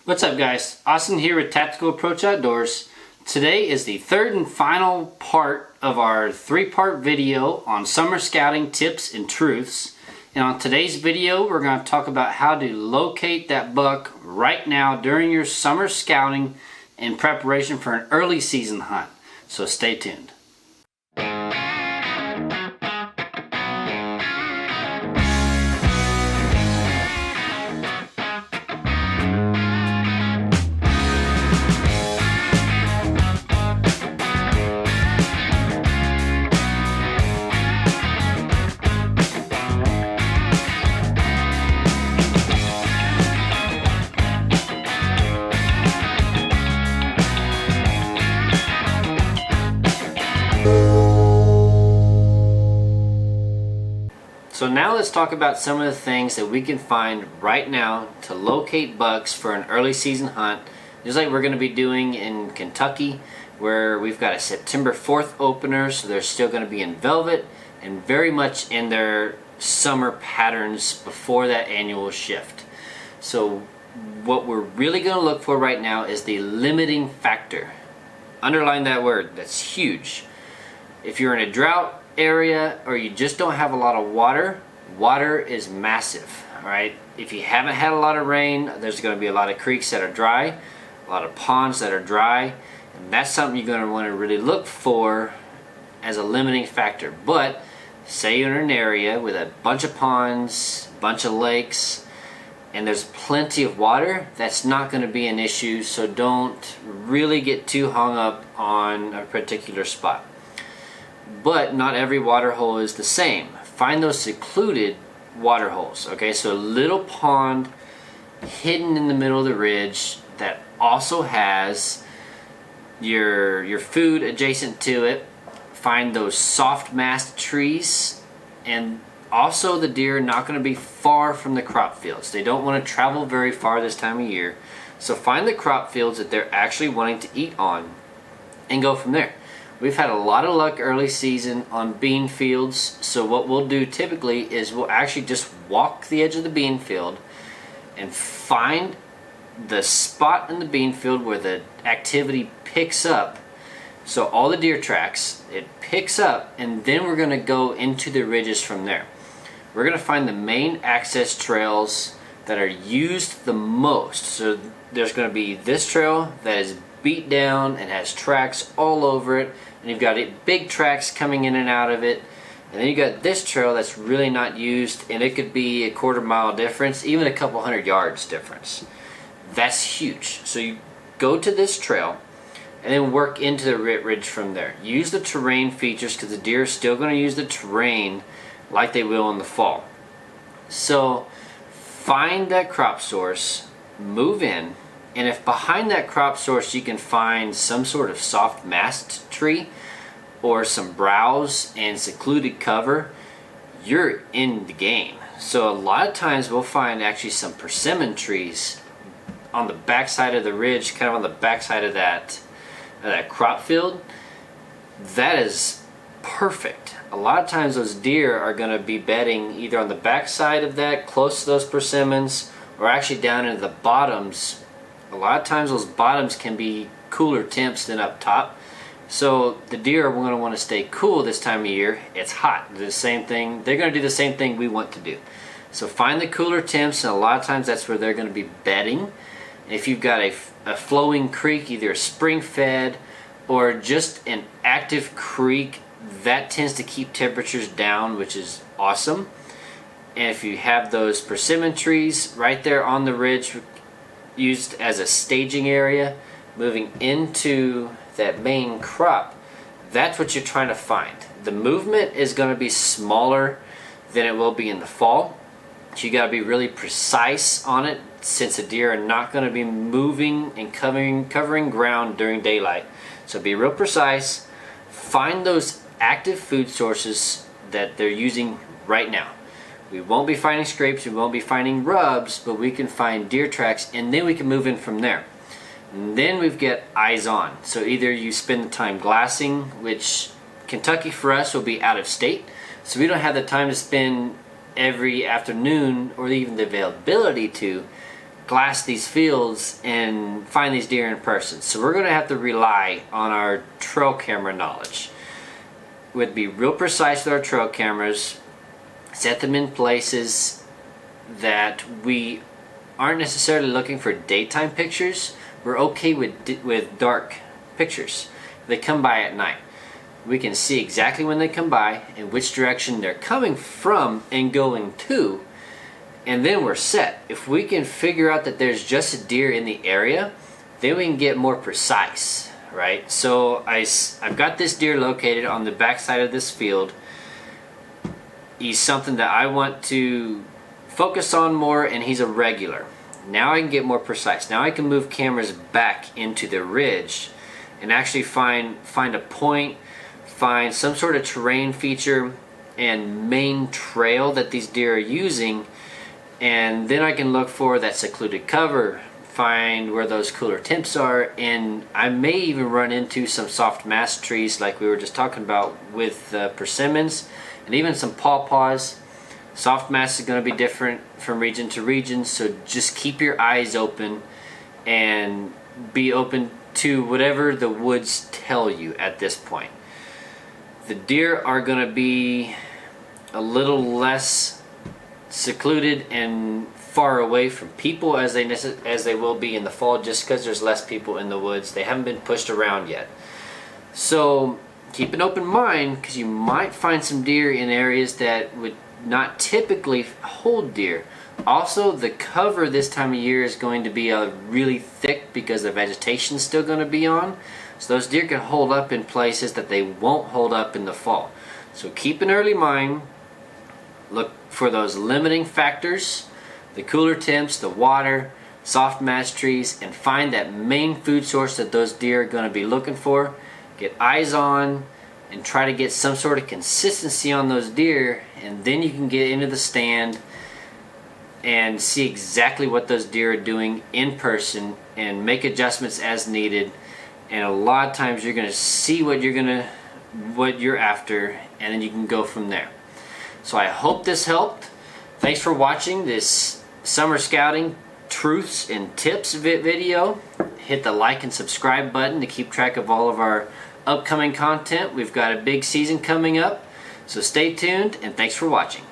What's up, guys? Austin here with Tactical Approach Outdoors. Today is the third and final part of our three-part video on summer scouting tips and truths. And on today's video, we're going to talk about how to locate that buck right now during your summer scouting in preparation for an early season hunt. So stay tuned. So now let's talk about some of the things that we can find right now to locate bucks for an early season hunt, just like we're going to be doing in Kentucky, where we've got a September 4th opener, so they're still going to be in velvet and very much in their summer patterns before that annual shift. So what we're really going to look for right now is the limiting factor. Underline that word, that's huge. If you're in a drought area or you just don't have a lot of water, water is massive. All right, if you haven't had a lot of rain, there's going to be a lot of creeks that are dry, a lot of ponds that are dry, and that's something you're going to want to really look for as a limiting factor. But say you're in an area with a bunch of ponds, a bunch of lakes, and there's plenty of water, that's not going to be an issue, so don't really get too hung up on a particular spot. But not every water hole is the same. Find those secluded water holes. Okay, so a little pond hidden in the middle of the ridge that also has your food adjacent to it. Find those soft mast trees, and also the deer are not going to be far from the crop fields. They don't want to travel very far this time of year. So find the crop fields that they're actually wanting to eat on and go from there. We've had a lot of luck early season on bean fields, so what we'll do typically is we'll actually just walk the edge of the bean field and find the spot in the bean field where the activity picks up. So all the deer tracks, it picks up, and then we're going to go into the ridges from there. We're going to find the main access trails that are used the most. So there's going to be this trail that is beat down and has tracks all over it, and you've got big tracks coming in and out of it, and then you got this trail that's really not used, and it could be a quarter-mile difference, even a couple 100 yards difference. That's huge. So you go to this trail and then work into the ridge from there. Use the terrain features, because the deer are still going to use the terrain like they will in the fall. So find that crop source, move in, and if behind that crop source you can find some sort of soft mast tree or some browse and secluded cover, you're in the game. So a lot of times we'll find actually some persimmon trees on the backside of the ridge, kind of on the backside of that crop field. That is perfect. A lot of times those deer are going to be bedding either on the backside of that, close to those persimmons, or actually down into the bottoms. A lot of times those bottoms can be cooler temps than up top. So the deer are going to want to stay cool this time of year. It's hot. The same thing. They're going to do the same thing we want to do. So find the cooler temps, and a lot of times that's where they're going to be bedding. If you've got a flowing creek, either a spring fed or just an active creek, that tends to keep temperatures down, which is awesome. And if you have those persimmon trees right there on the ridge, used as a staging area, moving into that main crop, that's what you're trying to find. The movement is going to be smaller than it will be in the fall. So you got to be really precise on it, since the deer are not going to be moving and covering ground during daylight. So be real precise. Find those active food sources that they're using right now. We won't be finding scrapes, we won't be finding rubs, but we can find deer tracks, and then we can move in from there. And then we've got eyes on. So either you spend the time glassing, which Kentucky for us will be out of state, so we don't have the time to spend every afternoon or even the availability to glass these fields and find these deer in person. So we're going to have to rely on our trail camera knowledge. We'd be real precise with our trail cameras, set them in places that we aren't necessarily looking for daytime pictures. We're okay with dark pictures. They come by at night. We can see exactly when they come by and which direction they're coming from and going to, and then we're set. If we can figure out that there's just a deer in the area, then we can get more precise, right? So I've got this deer located on the backside of this field. He's something that I want to focus on more, and he's a regular. Now I can get more precise. Now I can move cameras back into the ridge and actually find a point, find some sort of terrain feature and main trail that these deer are using, and then I can look for that secluded cover, find where those cooler temps are, and I may even run into some soft mass trees like we were just talking about with persimmons, and even some pawpaws. Soft mass is going to be different from region to region, so just keep your eyes open and be open to whatever the woods tell you at this point. The deer are going to be a little less secluded and far away from people as they will be in the fall, just because there's less people in the woods. They haven't been pushed around yet. So keep an open mind, because you might find some deer in areas that would not typically hold deer. Also, the cover this time of year is going to be really thick because the vegetation is still going to be on. So those deer can hold up in places that they won't hold up in the fall. So keep an early mind. Look for those limiting factors, the cooler temps, the water, soft mass trees, and find that main food source that those deer are going to be looking for. Get eyes on and try to get some sort of consistency on those deer, and then you can get into the stand and see exactly what those deer are doing in person and make adjustments as needed. And a lot of times you're going to see what you're after, and then you can go from there. So I hope this helped. Thanks for watching this summer scouting truths and tips video. Hit the like and subscribe button to keep track of all of our upcoming content. We've got a big season coming up, so stay tuned, and thanks for watching.